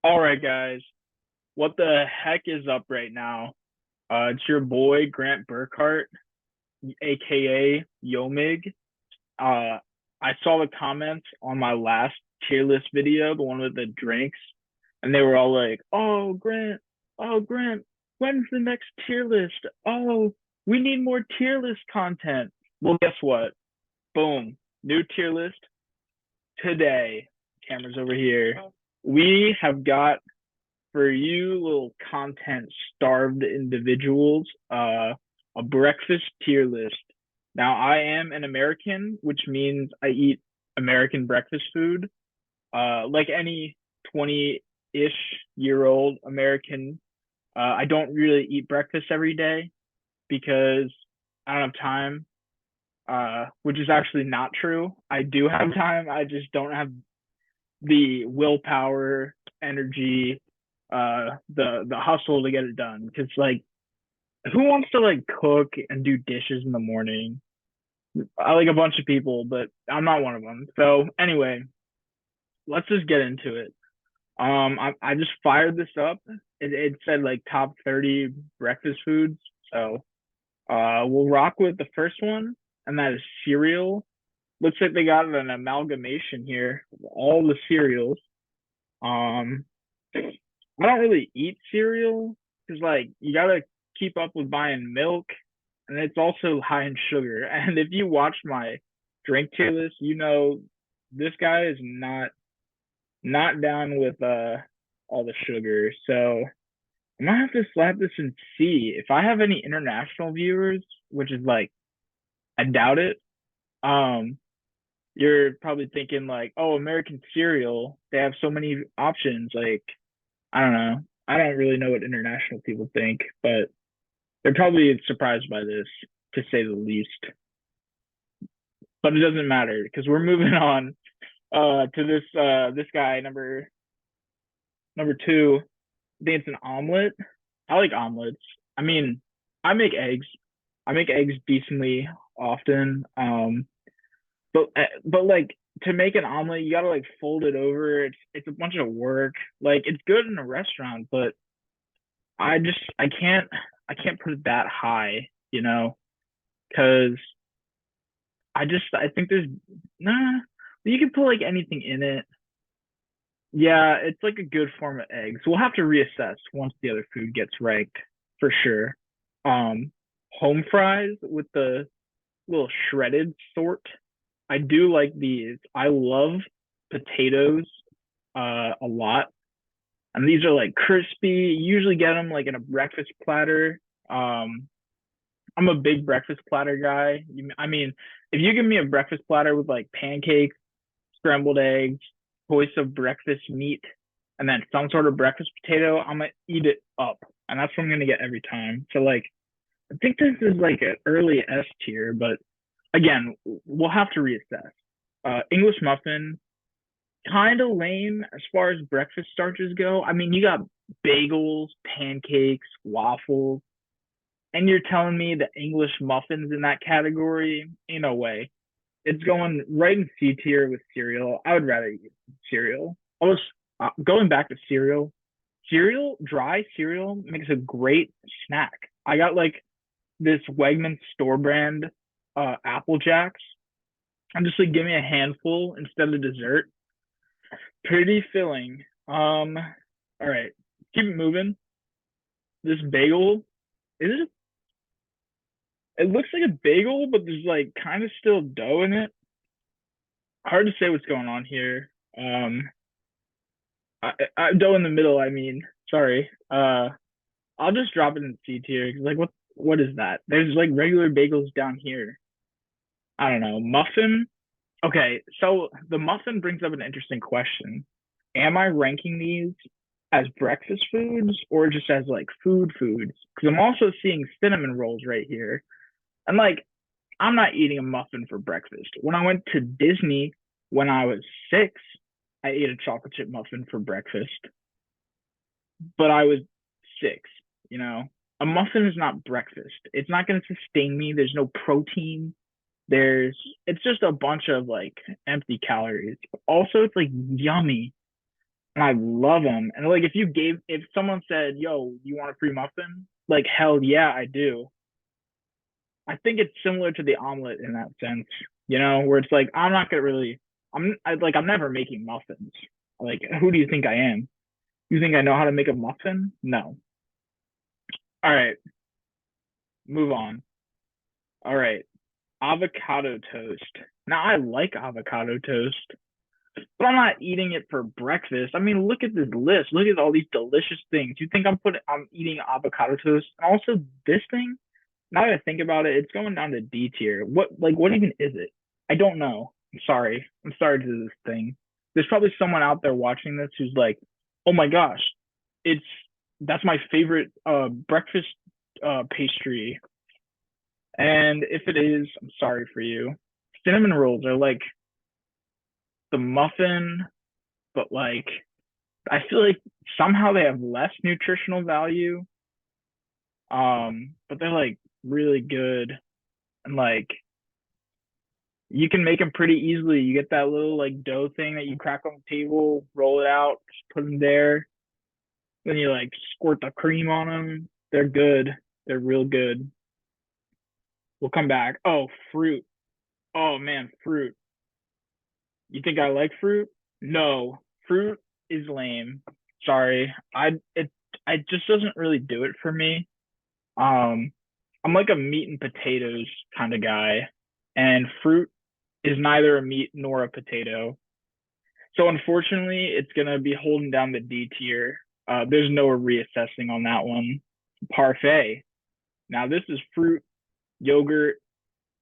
All right, guys. What the heck is up right now? It's your boy Grant Burkhart, aka Yomig. Uh, I saw the comments on my last tier list video, the one with the drinks, and they were all like, oh Grant, when's the next tier list? Oh, we need more tier list content." Well, guess what? Boom, new tier list today. Cameras over here. We have got for you little content starved individuals, a breakfast tier list. Now, I am an American, which means I eat American breakfast food. Like any 20-ish year old American, I don't really eat breakfast every day because I don't have time, which is actually not true. I do have time. I just don't have the willpower, energy, the hustle to get it done. Because like, who wants to like cook and do dishes in the morning? I like a bunch of people, but I'm not one of them. So anyway, let's just get into it. I just fired this up. It said like top 30 breakfast foods. So we'll rock with the first one, and that is cereal. Looks like they got an amalgamation here of all the cereals. Um, I don't really eat cereal because like you gotta keep up with buying milk, and it's also high in sugar. And if you watch my drink tier list, you know this guy is not down with all the sugar. So I might have to slap this and see if I have any international viewers, which is like I doubt it. Um, you're probably thinking like, oh, American cereal, they have so many options. Like I don't know. I don't really know what international people think, but they're probably surprised by this, to say the least. But it doesn't matter because we're moving on to this guy number two. I think it's an omelet. I like omelets. I mean, I make eggs. I make eggs decently often. But like to make an omelet, you gotta like fold it over. It's a bunch of work. Like it's good in a restaurant, but I can't put it that high, because I think there's nah. You can put like anything in it. Yeah, it's like a good form of eggs. We'll have to reassess once the other food gets ranked for sure. Um, Home fries with the little shredded sort. I do like these. I love potatoes a lot. And these are like crispy. You usually get them like in a breakfast platter. Um, I'm a big breakfast platter guy. I mean, if you give me a breakfast platter with like pancakes, scrambled eggs, choice of breakfast meat, and then some sort of breakfast potato, I'm gonna eat it up, and that's what I'm gonna get every time. So like, I think this is like an early S tier, but again, we'll have to reassess. English muffin, kind of lame as far as breakfast starters go. I mean, you got bagels, pancakes, waffles, and you're telling me the English muffins in that category? Ain't no way. It's going right in C tier with cereal. I would rather eat cereal. I was going back to cereal. Dry cereal makes a great snack. I got like this Wegmans store brand Apple Jacks. I'm just like, give me a handful instead of dessert. Pretty filling. All right, keep it moving. This bagel, is it? It looks like a bagel, but there's like kind of still dough in it. Hard to say what's going on here. Dough in the middle. I mean, sorry. I'll just drop it in C tier. Like, what is that? There's like regular bagels down here. I don't know. Muffin. Okay, so the muffin brings up an interesting question. Am I ranking these as breakfast foods or just as like foods? Because I'm also seeing cinnamon rolls right here. And like, I'm not eating a muffin for breakfast. When I went to Disney when I was 6, I ate a chocolate chip muffin for breakfast, but I was 6, you know. A muffin is not breakfast. It's not going to sustain me. There's no protein. It's just a bunch of like empty calories. Also, it's like yummy. and I love them. And like, if someone said, "Yo, you want a free muffin?" Like, hell yeah, I do. I think it's similar to the omelet in that sense, where it's like I'm not gonna really, I'm never making muffins. Like, who do you think I am? You think I know how to make a muffin? No. All right, move on. All right, avocado toast. Now I like avocado toast, but I'm not eating it for breakfast. I mean, look at this list. Look at all these delicious things. You think I'm eating avocado toast? And also this thing, now that I think about it, it's going down to D tier. What even is it? I don't know. I'm sorry. I'm sorry to this thing. There's probably someone out there watching this who's like, oh my gosh, it's that's my favorite breakfast pastry. And if it is, I'm sorry for you. Cinnamon rolls are like the muffin, but like I feel like somehow they have less nutritional value. But they're like really good, and like you can make them pretty easily. You get that little like dough thing that you crack on the table, roll it out, just put them there. Then you like squirt the cream on them. They're good. They're real good. We'll come back. Oh, fruit. Oh man, fruit. You think I like fruit? No, fruit is lame. Sorry. I just doesn't really do it for me. Um, I'm like a meat and potatoes kind of guy, and fruit is neither a meat nor a potato. So unfortunately, it's gonna be holding down the D tier. There's no reassessing on that one. Parfait. Now this is fruit, yogurt,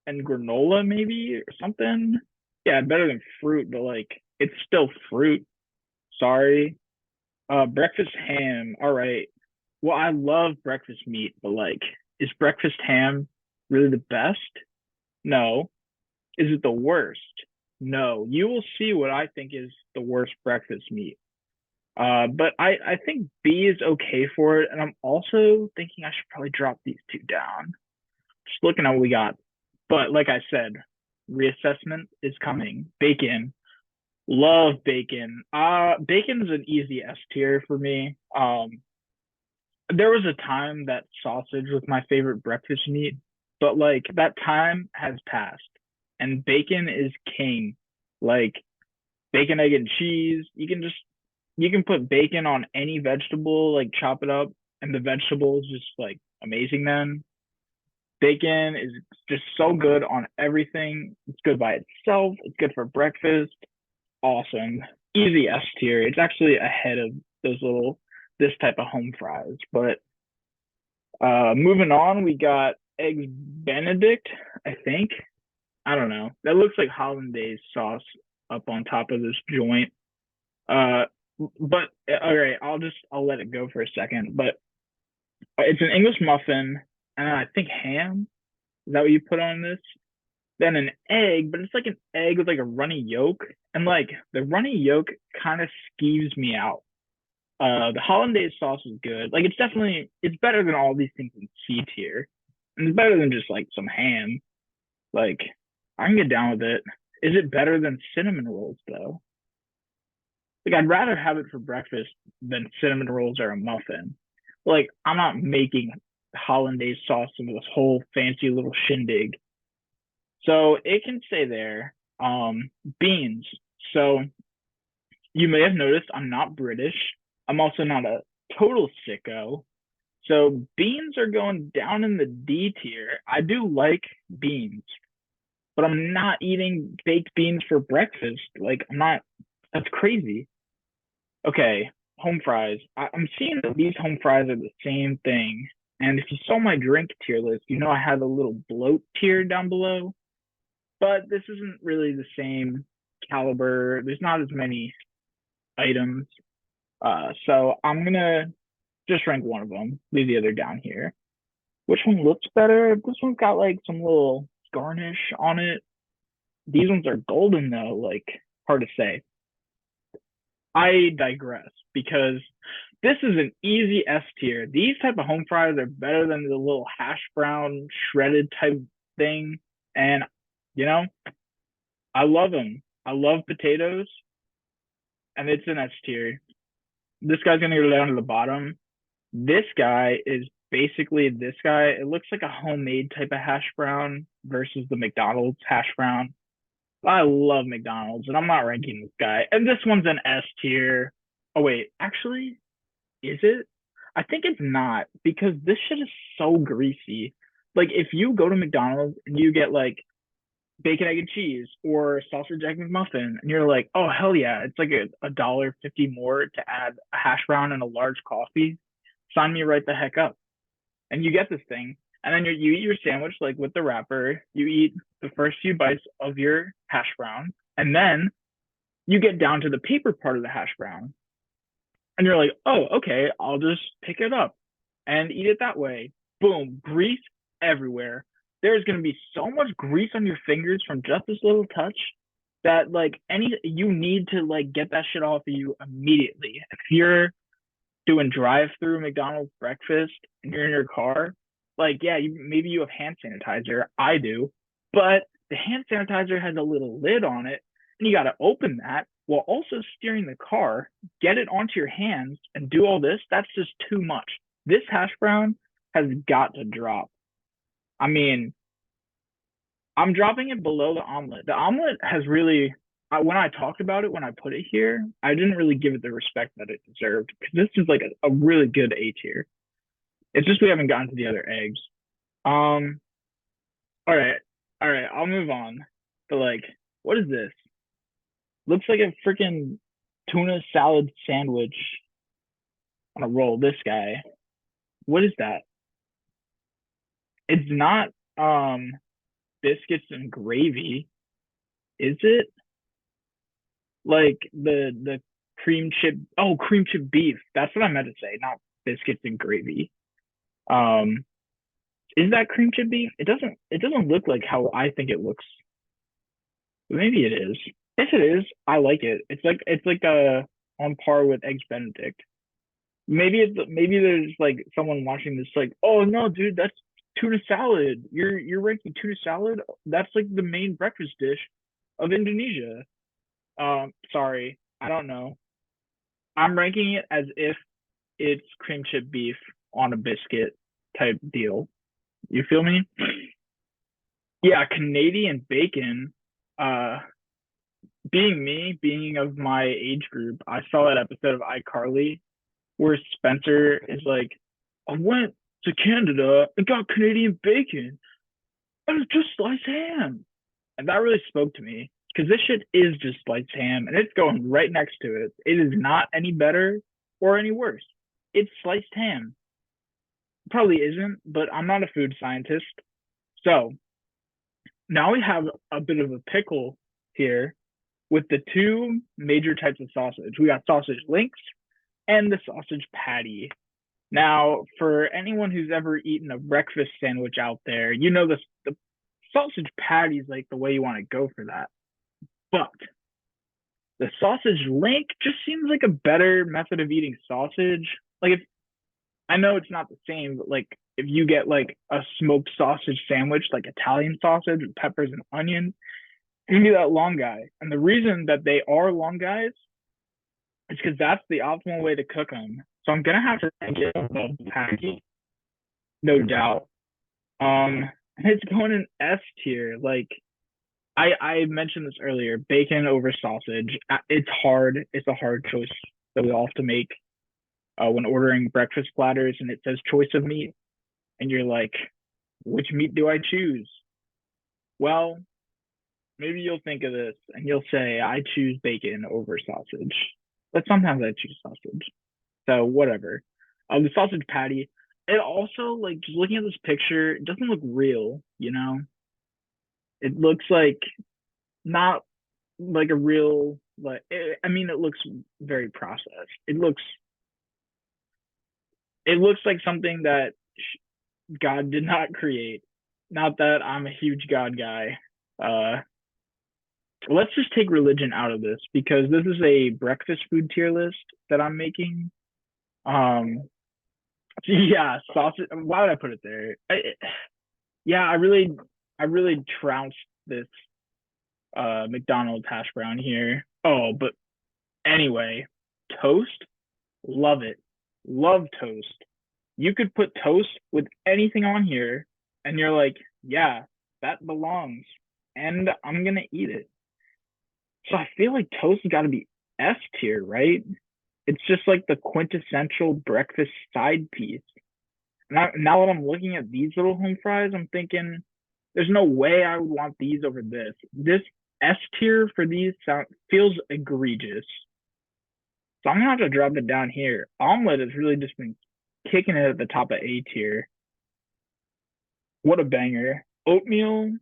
and granola maybe or something. Yeah, better than fruit, but like it's still fruit. Sorry. Breakfast ham. All right. Well, I love breakfast meat, but like, is breakfast ham really the best? No. Is it the worst? No. You will see what I think is the worst breakfast meat. But I think B is okay for it, and I'm also thinking I should probably drop these two down. Just looking at what we got. But like I said, reassessment is coming. Bacon. Love bacon. Bacon's an easy S tier for me. There was a time that sausage was my favorite breakfast meat, but like that time has passed, and bacon is king. Like bacon, egg, and cheese. You can put bacon on any vegetable, like chop it up, and the vegetable is just like amazing. Then bacon is just so good on everything. It's good by itself. It's good for breakfast. Awesome. Easy S tier. It's actually ahead of those little this type of home fries. But moving on, we got eggs Benedict, I think. I don't know. That looks like hollandaise sauce up on top of this joint. Uh, but all right, I'll let it go for a second. But it's an English muffin, and I think ham. Is that what you put on this? Then an egg, but it's like an egg with like a runny yolk, and like the runny yolk kind of skeeves me out. The hollandaise sauce is good. Like it's better than all these things in C tier, and it's better than just like some ham. Like I can get down with it. Is it better than cinnamon rolls though? Like I'd rather have it for breakfast than cinnamon rolls or a muffin. Like I'm not making hollandaise sauce into this whole fancy little shindig. So it can stay there. Beans. So you may have noticed I'm not British. I'm also not a total sicko. So beans are going down in the D tier. I do like beans, but I'm not eating baked beans for breakfast. Like I'm not. That's crazy. Okay, home fries. I'm seeing that these home fries are the same thing. And if you saw my drink tier list, you know I had a little bloat tier down below. But this isn't really the same caliber. There's not as many items. So I'm gonna just rank one of them, leave the other down here. Which one looks better? This one's got like some little garnish on it. These ones are golden though, like hard to say. I digress because this is an easy S tier. These type of home fries are better than the little hash brown shredded type thing. And you know, I love them. I love potatoes, and it's an S tier. This guy's gonna go down to the bottom. This guy is basically this guy. It looks like a homemade type of hash brown versus the McDonald's hash brown. I love McDonald's, and I'm not ranking this guy. And this one's an S tier. Oh wait, actually, is it? I think it's not because this shit is so greasy. Like if you go to McDonald's and you get like bacon, egg, and cheese or sausage, egg, McMuffin, and you're like, oh hell yeah, it's like a dollar fifty more to add a hash brown and a large coffee. Sign me right the heck up. And you get this thing, and then you eat your sandwich like with the wrapper. You eat the first few bites of your hash brown, and then you get down to the paper part of the hash brown, and you're like, oh, okay, I'll just pick it up and eat it that way. Boom, grease everywhere. There's gonna be so much grease on your fingers from just this little touch that like any you need to like get that shit off of you immediately. If you're doing drive-through McDonald's breakfast and you're in your car, like yeah, maybe you have hand sanitizer. I do, but the hand sanitizer has a little lid on it, and you got to open that while also steering the car, get it onto your hands, and do all this. That's just too much. This hash brown has got to drop. I mean, I'm dropping it below the omelet. The omelet has really, when I talked about it, when I put it here, I didn't really give it the respect that it deserved because this is like a really good A tier. It's just we haven't gotten to the other eggs. Um, all right, all right, I'll move on. But like, what is this? Looks like a freaking tuna salad sandwich on a roll. This guy, what is that? It's not biscuits and gravy, is it? Like the cream chip. Oh, cream chip beef. That's what I meant to say, not biscuits and gravy. Um, is that cream chip beef? It doesn't look like how I think it looks. Maybe it is. If it is, I like it. It's like on par with eggs Benedict. Maybe there's like someone watching this like, oh no, dude, that's tuna salad. You're ranking tuna salad. That's like the main breakfast dish of Indonesia. Sorry, I don't know. I'm ranking it as if it's cream chip beef on a biscuit type deal. You feel me? Yeah, Canadian bacon. Uh, being me, being of my age group, I saw that episode of iCarly where Spencer is like, I went to Canada and got Canadian bacon. And it's just sliced ham. And that really spoke to me because this shit is just sliced ham and it's going right next to it. It is not any better or any worse. It's sliced ham. Probably isn't, but I'm not a food scientist. So now we have a bit of a pickle here with the two major types of sausage. We got sausage links and the sausage patty. Now, for anyone who's ever eaten a breakfast sandwich out there, you know the sausage patty is like the way you want to go for that. But the sausage link just seems like a better method of eating sausage. Like if I know it's not the same, but like if you get like a smoked sausage sandwich, like Italian sausage with peppers and onions, you can do that long guy. And the reason that they are long guys is because that's the optimal way to cook them. So I'm gonna have to think it above the patty, no doubt. And it's going in S tier. Like I mentioned this earlier, bacon over sausage. It's hard. It's a hard choice that we all have to make when ordering breakfast platters, and it says choice of meat, and you're like, which meat do I choose? Well, maybe you'll think of this and you'll say, I choose bacon over sausage. But sometimes I choose sausage. So whatever. The sausage patty. It also like just looking at this picture, it doesn't look real, you know? It looks like not like a real like I mean it looks very processed. It looks like something that God did not create. Not that I'm a huge God guy. Let's just take religion out of this because this is a breakfast food tier list that I'm making. Um, yeah, sausage. Why would I put it there? Yeah, I really trounced this McDonald's hash brown here. Oh, but anyway, toast. Love it. Love toast. You could put toast with anything on here, and you're like, yeah, that belongs, and I'm gonna eat it. So I feel like toast has got to be S tier, right? It's just like the quintessential breakfast side piece. Now that I'm looking at these little home fries, I'm thinking there's no way I would want these over this. This S tier for these feels egregious. So I'm gonna have to drop it down here. Omelet has really just been kicking it at the top of A tier. What a banger. Oatmeal.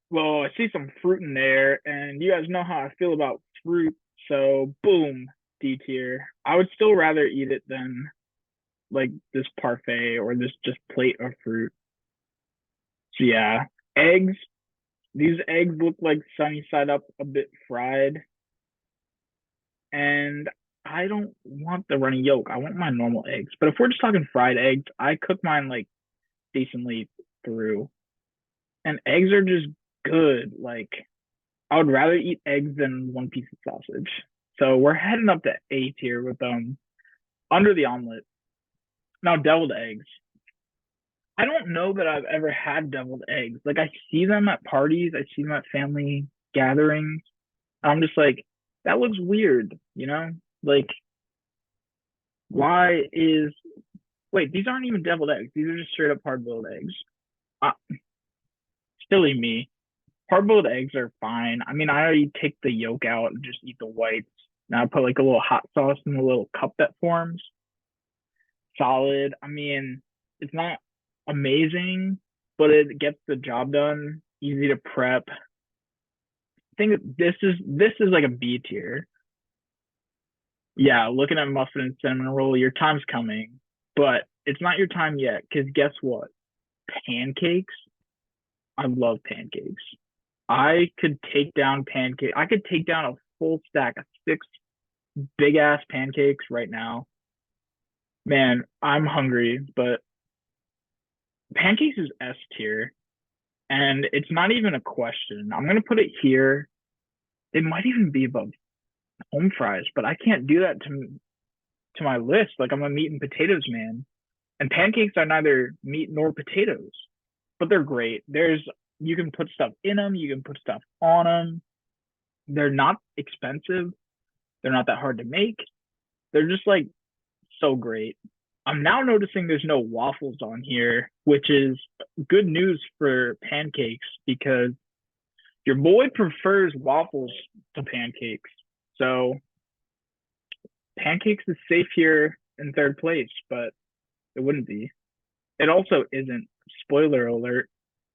Well, I see some fruit in there, and you guys know how I feel about fruit. So boom, D tier. I would still rather eat it than like this parfait or this just plate of fruit. So yeah, eggs. These eggs look like sunny side up, a bit fried, and I don't want the runny yolk. I want my normal eggs. But if we're just talking fried eggs, I cook mine like decently through, and eggs are just good. Like I would rather eat eggs than one piece of sausage. So we're heading up to A tier with under the omelet. Now deviled eggs. I don't know that I've ever had deviled eggs. Like I see them at parties, I see them at family gatherings. I'm just like, that looks weird, you know? Like, why is wait, these aren't even deviled eggs. These are just straight up hard boiled eggs. Uh, silly me. Hard boiled eggs are fine. I mean, I already take the yolk out and just eat the whites. Now I put like a little hot sauce in the little cup that forms. Solid. I mean, it's not amazing, but it gets the job done. Easy to prep. I think this is like a B tier. Yeah, looking at muffin and cinnamon roll, your time's coming, but it's not your time yet. Because guess what? Pancakes. I love pancakes. I could take down pancake. I could take down a full stack of six big ass pancakes right now. Man, I'm hungry, but pancakes is S tier, and it's not even a question. I'm gonna put it here. It might even be above home fries, but I can't do that to my list. Like I'm a meat and potatoes man, and pancakes are neither meat nor potatoes, but they're great. There's you can put stuff in them, you can put stuff on them. They're not expensive. They're not that hard to make. They're just like so great. I'm now noticing there's no waffles on here, which is good news for pancakes because your boy prefers waffles to pancakes. So pancakes is safe here in third place, but it wouldn't be. It also isn't. Spoiler alert.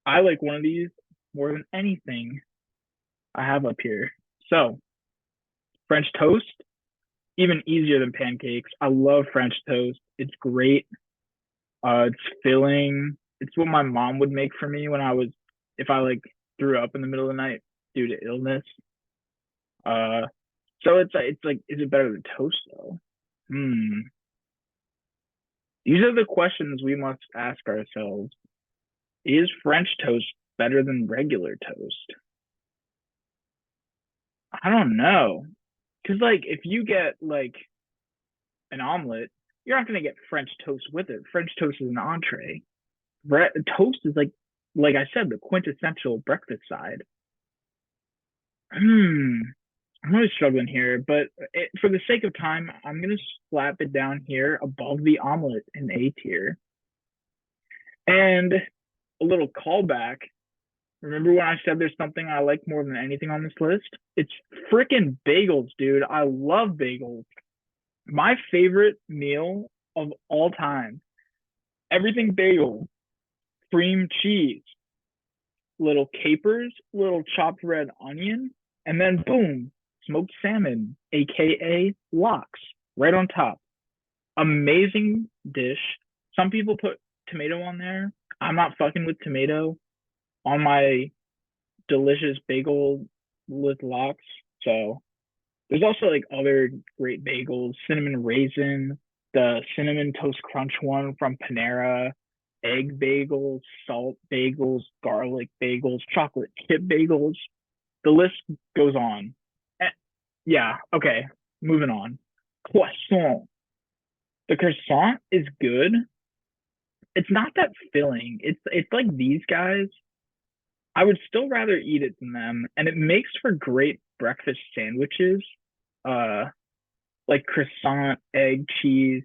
I like one of these more than anything I have up here. So French toast, even easier than pancakes. I love French toast. It's great. It's filling. It's what my mom would make for me when if I like threw up in the middle of the night due to illness. Uh, so it's like, is it better than toast though? Hmm. These are the questions we must ask ourselves. Is French toast better than regular toast? I don't know. Cause like if you get like an omelet, you're not gonna get French toast with it. French toast is an entree. Toast is like I said, the quintessential breakfast side. Hmm. I'm really struggling here, but for the sake of time, I'm gonna slap it down here above the omelet in A tier. And a little callback. Remember when I said there's something I like more than anything on this list? It's freaking bagels, dude. I love bagels. My favorite meal of all time. Everything bagel, cream cheese, little capers, little chopped red onion, and then boom, smoked salmon, aka lox, right on top. Amazing dish. Some people put tomato on there. I'm not fucking with tomato on my delicious bagel with lox. So there's also like other great bagels, cinnamon raisin, the cinnamon toast crunch one from Panera, egg bagels, salt bagels, garlic bagels, chocolate chip bagels. The list goes on. Eh, yeah, okay, moving on. Croissant. The croissant is good. It's not that filling. It's like these guys. I would still rather eat it than them, and it makes for great breakfast sandwiches. Uh, like croissant, egg, cheese.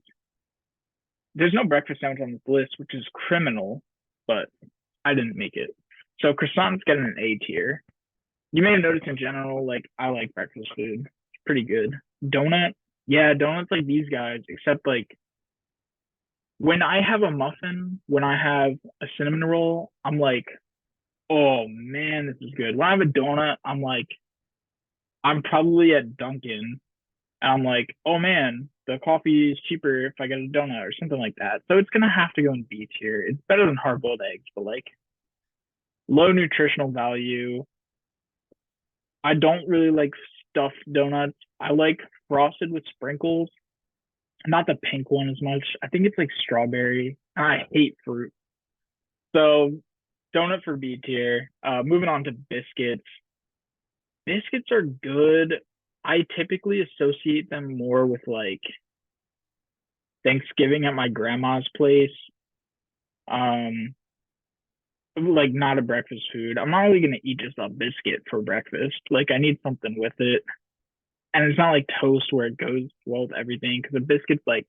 There's no breakfast sandwich on this list, which is criminal, but I didn't make it. So croissant's getting an A tier. You may have noticed in general, like I like breakfast food. It's pretty good. Donut, yeah, donuts like these guys, except like when I have a muffin, when I have a cinnamon roll, I'm like, oh man, this is good. When I have a donut, I'm like, I'm probably at Dunkin', and I'm like, oh man, the coffee is cheaper if I get a donut or something like that. So it's gonna have to go in B tier. It's better than hard boiled eggs, but like low nutritional value. I don't really like stuffed donuts. I like frosted with sprinkles. Not the pink one as much. I think it's like strawberry. I hate fruit. So donut for B tier. Moving on to biscuits. Biscuits are good. I typically associate them more with like Thanksgiving at my grandma's place. Um, like not a breakfast food. I'm not really gonna eat just a biscuit for breakfast. Like I need something with it. And it's not like toast where it goes well with everything because the biscuit's like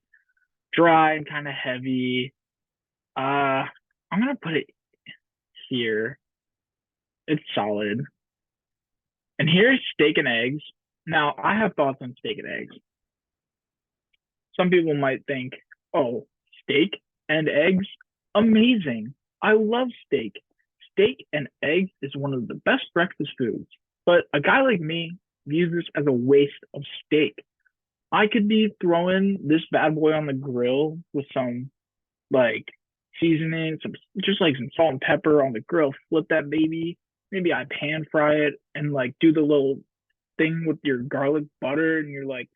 dry and kind of heavy. I'm gonna put it here. It's solid. And here's steak and eggs. Now I have thoughts on steak and eggs. Some people might think, oh, steak and eggs, amazing. I love steak. Steak and eggs is one of the best breakfast foods. But a guy like me views this as a waste of steak. I could be throwing this bad boy on the grill with some like seasoning, some just like some salt and pepper on the grill, flip that baby. Maybe I pan fry it and like do the little thing with your garlic butter and you're like,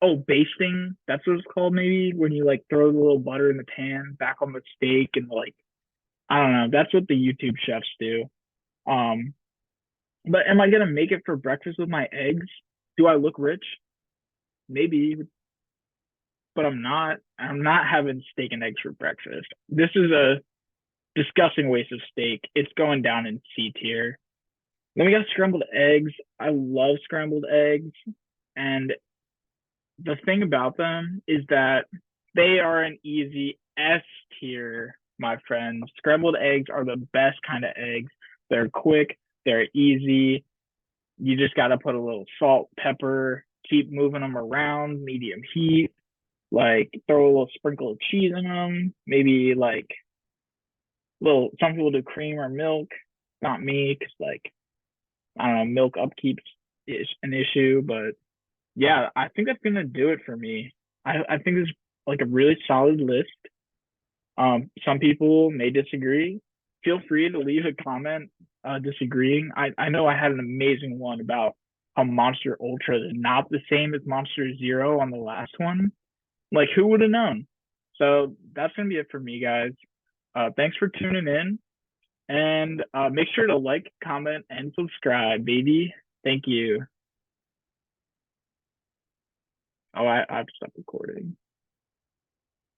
oh, basting. That's what it's called, maybe when you like throw the little butter in the pan back on the steak and like I don't know. That's what the YouTube chefs do. Um, but am I gonna make it for breakfast with my eggs? Do I look rich? Maybe, but I'm not. I'm not having steak and eggs for breakfast. This is a disgusting waste of steak. It's going down in C tier. Then we got scrambled eggs. I love scrambled eggs. And the thing about them is that they are an easy S tier, my friends. Scrambled eggs are the best kind of eggs. They're quick, they're easy. You just got to put a little salt, pepper, keep moving them around, medium heat. Like throw a little sprinkle of cheese in them, maybe like little. Some people do cream or milk. Not me, because like I don't know, milk upkeep is an issue. But yeah, I think that's gonna do it for me. I think it's like a really solid list. Some people may disagree. Feel free to leave a comment disagreeing. I know I had an amazing one about how Monster Ultra is not the same as Monster Zero on the last one. Like, who would have known? So that's gonna be it for me, guys. Thanks for tuning in, and make sure to like, comment, and subscribe, baby. Thank you. Oh, I've stopped recording.